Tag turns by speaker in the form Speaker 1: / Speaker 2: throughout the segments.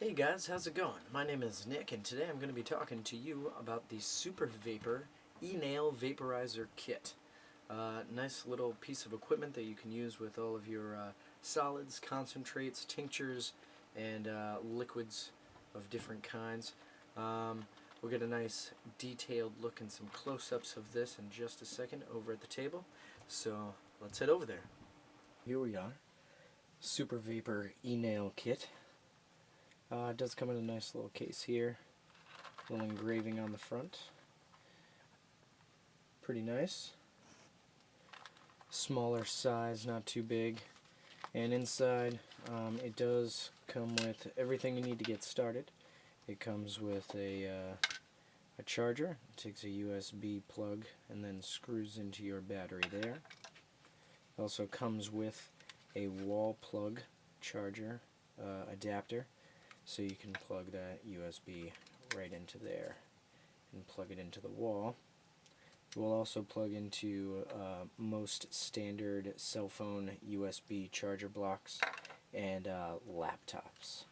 Speaker 1: Hey guys, how's it going? My name is Nick, and today I'm going to be talking to you about the Supe'r Vape'r E-nail vaporizer kit. Nice little piece of equipment that you can use with all of your solids, concentrates, tinctures, and liquids of different kinds. We'll get a nice detailed look and some close-ups of this in just a second over at the table. So let's head over there. Here we are. Supe'r Vape'r E-nail kit. It does come in a nice little case here. A little engraving on the front. Pretty nice. Smaller size, not too big. And inside, it does come with everything you need to get started. It comes with a charger. It takes a USB plug and then screws into your battery there. It also comes with a wall plug charger adapter. So you can plug that USB right into there and plug it into the wall. It will also plug into most standard cell phone USB charger blocks and laptops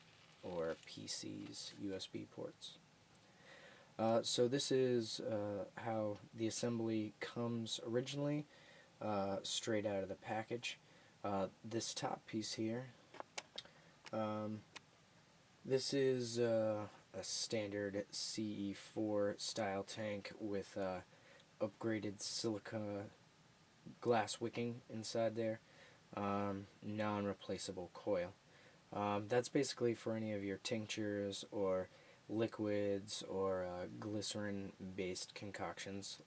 Speaker 1: or PCs USB ports. So this is how the assembly comes originally, straight out of the package. This top piece here, this is a standard CE4 style tank with upgraded silica glass wicking inside there, non-replaceable coil. That's basically for any of your tinctures or liquids or glycerin-based concoctions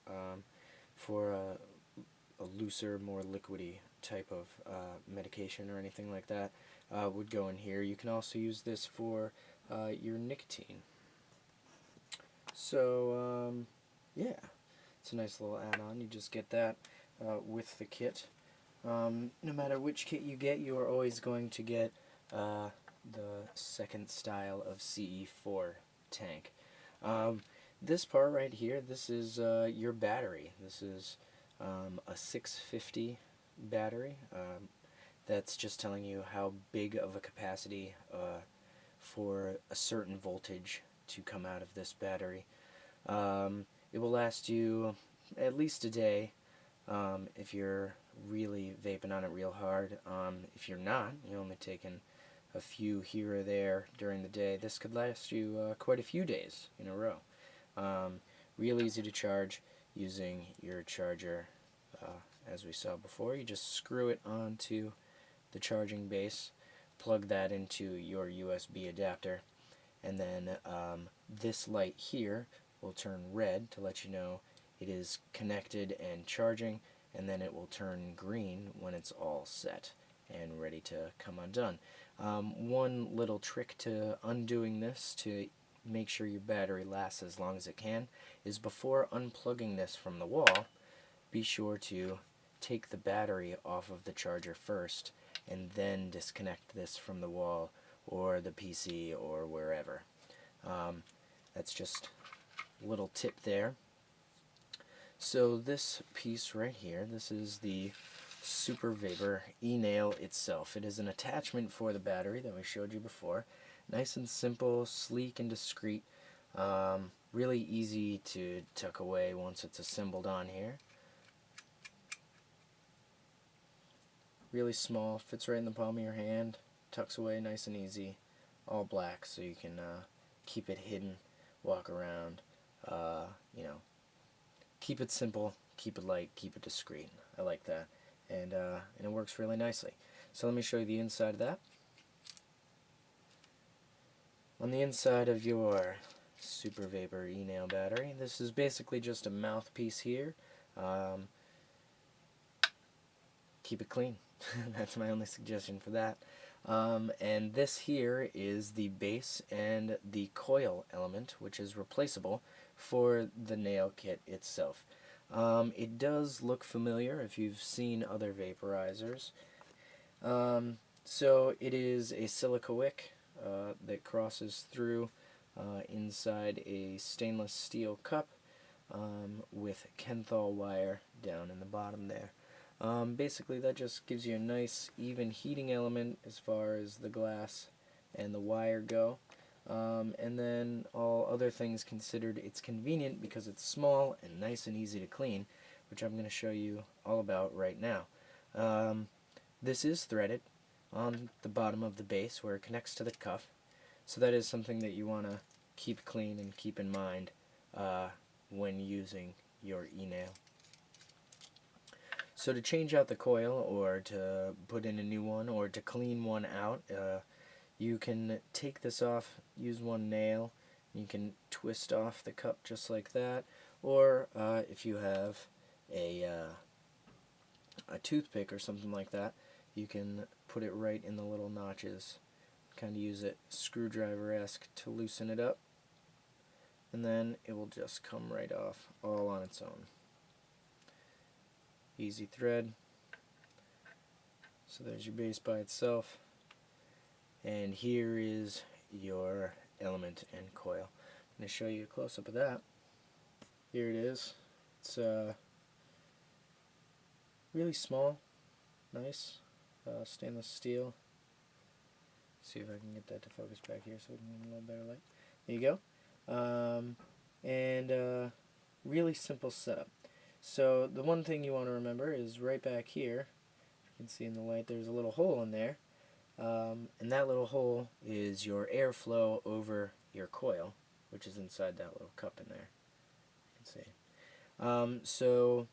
Speaker 1: for a looser, more liquidy type of medication or anything like that. Would go in here. You can also use this for your nicotine. So, yeah, it's a nice little add-on. You just get that with the kit. No matter which kit you get, you are always going to get the second style of CE4 tank. This part right here, this is your battery. This is a 650 battery. That's just telling you how big of a capacity for a certain voltage to come out of this battery. It will last you at least a day if you're really vaping on it real hard. If you're not, you're only taking a few here or there during the day, this could last you quite a few days in a row. Real easy to charge using your charger. As we saw before, you just screw it onto the charging base, plug that into your USB adapter, and then this light here will turn red to let you know it is connected and charging, and then it will turn green when it's all set and ready to come undone. One little trick to undoing this to make sure your battery lasts as long as it can is before unplugging this from the wall, be sure to take the battery off of the charger first and then disconnect this from the wall or the PC or wherever. That's just a little tip there. So this piece right here, this is the Supe'r Vape'r E-nail itself. It is an attachment for the battery that we showed you before. Nice and simple, sleek and discreet. Really easy to tuck away once it's assembled on here. Really small, fits right in the palm of your hand, tucks away nice and easy, all black so you can keep it hidden, walk around, keep it simple, keep it light, keep it discreet. I like that, and it works really nicely. So let me show you the inside of that. On the inside of your Supe'r Vape'r E-nail battery, this is basically just a mouthpiece here. Keep it clean. That's my only suggestion for that. And this here is the base and the coil element, which is replaceable for the nail kit itself. It does look familiar if you've seen other vaporizers. So it is a silica wick that crosses through inside a stainless steel cup with Kenthal wire down in the bottom there. Basically that just gives you a nice even heating element as far as the glass and the wire go. And then all other things considered, it's convenient because it's small and nice and easy to clean, which I'm going to show you all about right now. This is threaded on the bottom of the base where it connects to the cuff, so that is something that you want to keep clean and keep in mind when using your e-nail. So to change out the coil, or to put in a new one, or to clean one out, you can take this off, use one nail, you can twist off the cup just like that, or if you have a toothpick or something like that, you can put it right in the little notches, kind of use it screwdriver-esque to loosen it up, and then it will just come right off all on its own. Easy thread. So there's your base by itself, and here is your element and coil. I'm going to show you a close-up of that. Here it is. It's really small, nice, stainless steel. Let's see if I can get that to focus back here so we can get a little better light. There you go. And really simple setup. So the one thing you want to remember is right back here, you can see in the light there's a little hole in there, and that little hole is your airflow over your coil, which is inside that little cup in there. You can see. So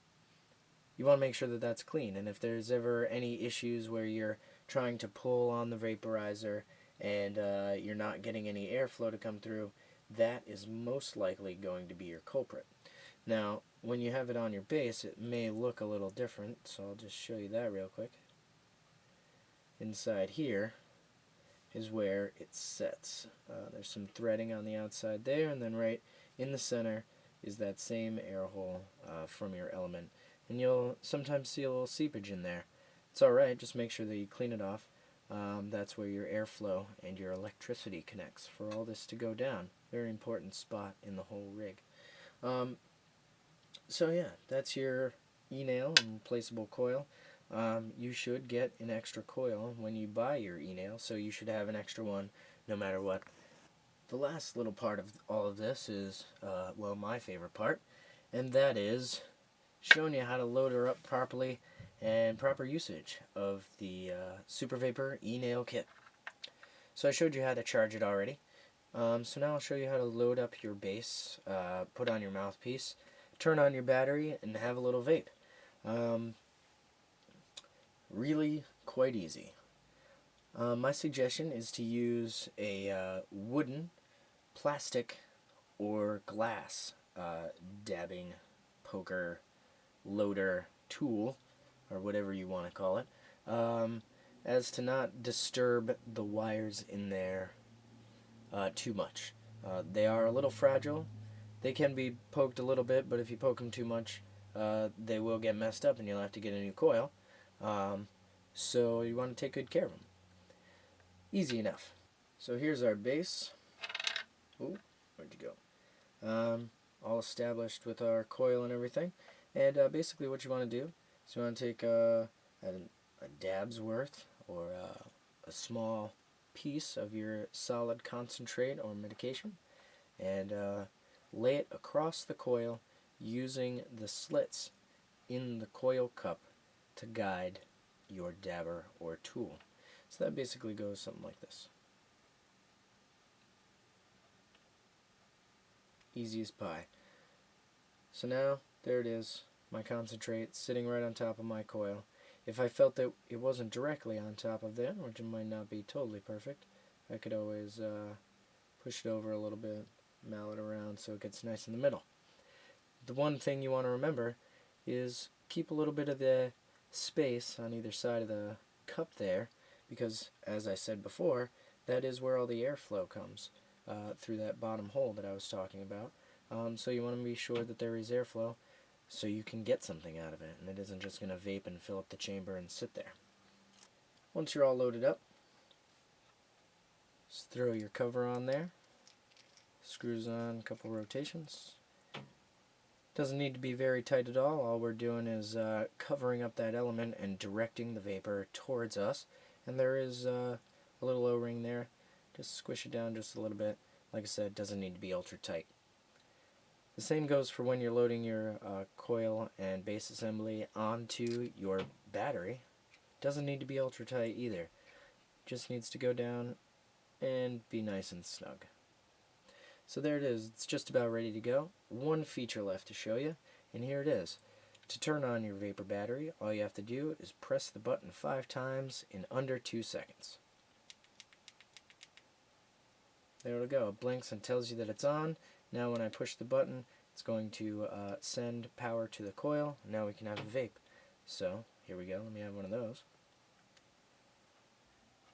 Speaker 1: you want to make sure that that's clean, and if there's ever any issues where you're trying to pull on the vaporizer and you're not getting any airflow to come through, that is most likely going to be your culprit. Now, when you have it on your base, it may look a little different, so I'll just show you that real quick. Inside here is where it sets. There's some threading on the outside there, and then right in the center is that same air hole from your element. And you'll sometimes see a little seepage in there. It's alright, just make sure that you clean it off. That's where your airflow and your electricity connects for all this to go down. Very important spot in the whole rig. So yeah, that's your e-nail and replaceable coil. You should get an extra coil when you buy your e-nail, so you should have an extra one no matter what. The last little part of all of this is, well, my favorite part, and that is showing you how to load her up properly and proper usage of the Supe'r Vape'r E-nail kit. So I showed you how to charge it already. So now I'll show you how to load up your base, put on your mouthpiece, turn on your battery, and have a little vape. Really quite easy. My suggestion is to use a wooden, plastic, or glass dabbing, poker, loader tool, or whatever you want to call it, as to not disturb the wires in there too much. They are a little fragile. They can be poked a little bit, but if you poke them too much, they will get messed up and you'll have to get a new coil. So you want to take good care of them. Easy enough. So here's our base. Ooh, where'd you go? All established with our coil and everything. And basically what you want to do is you want to take a dab's worth, or a small piece of your solid concentrate or medication, and lay it across the coil using the slits in the coil cup to guide your dabber or tool. So that basically goes something like this. Easy as pie. So now, there it is, my concentrate sitting right on top of my coil. If I felt that it wasn't directly on top of there, which it might not be totally perfect, I could always push it over a little bit, mallet around so it gets nice in the middle. The one thing you want to remember is keep a little bit of the space on either side of the cup there, because as I said before, that is where all the airflow comes, through that bottom hole that I was talking about. So you want to be sure that there is airflow so you can get something out of it, and it isn't just going to vape and fill up the chamber and sit there. Once you're all loaded up, just throw your cover on there, screws on a couple rotations. Doesn't need to be very tight at all we're doing is covering up that element and directing the vapor towards us. And there is a little O-ring there, just squish it down just a little bit, Like I said, it doesn't need to be ultra tight. The same goes for when you're loading your coil and base assembly onto your battery. Doesn't need to be ultra tight either. Just needs to go down and be nice and snug. So there it is. It's just about ready to go. One feature left to show you, and here it is. To turn on your vapor battery, all you have to do is press the button 5 times in under 2 seconds. There it'll go. It blinks and tells you that it's on. Now when I push the button, it's going to send power to the coil. Now we can have a vape. So here we go. Let me have one of those.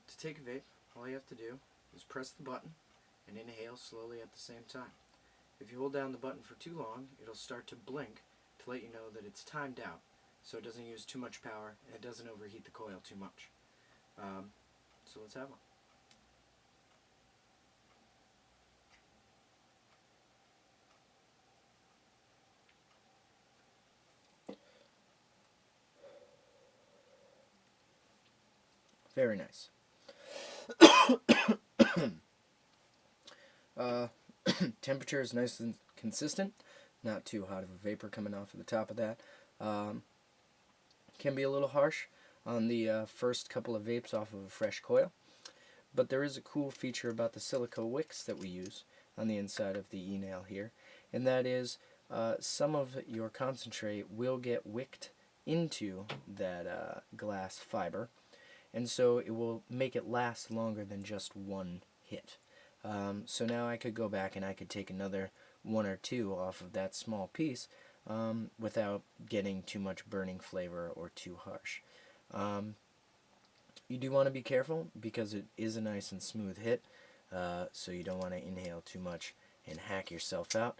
Speaker 1: To take a vape, all you have to do is press the button and inhale slowly at the same time. If you hold down the button for too long, it'll start to blink to let you know that it's timed out, so it doesn't use too much power and it doesn't overheat the coil too much. So let's have one. Very nice. Temperature is nice and consistent. Not too hot of a vapor coming off of the top of that. Can be a little harsh on the first couple of vapes off of a fresh coil. But there is a cool feature about the silica wicks that we use on the inside of the e-nail here. And that is some of your concentrate will get wicked into that glass fiber. And so it will make it last longer than just one hit. So now I could go back and I could take another 1 or 2 off of that small piece without getting too much burning flavor or too harsh. You do want to be careful because it is a nice and smooth hit, so you don't want to inhale too much and hack yourself out.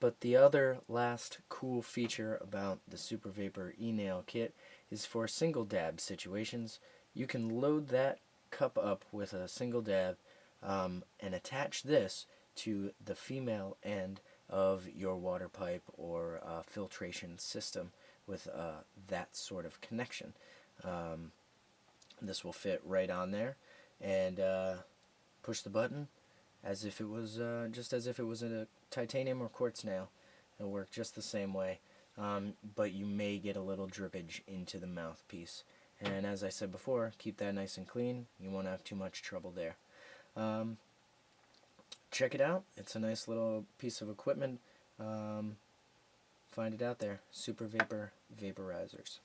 Speaker 1: But the other last cool feature about the Supe'r Vape'r E-nail kit is for single dab situations. You can load that cup up with a single dab and attach this to the female end of your water pipe or filtration system with that sort of connection. This will fit right on there, and push the button as if it was just as if it was a titanium or quartz nail. It'll work just the same way, but you may get a little drippage into the mouthpiece. And as I said before, keep that nice and clean. You won't have too much trouble there. Check it out. It's a nice little piece of equipment. Find it out there. Supe'r Vape'r Vaporizers.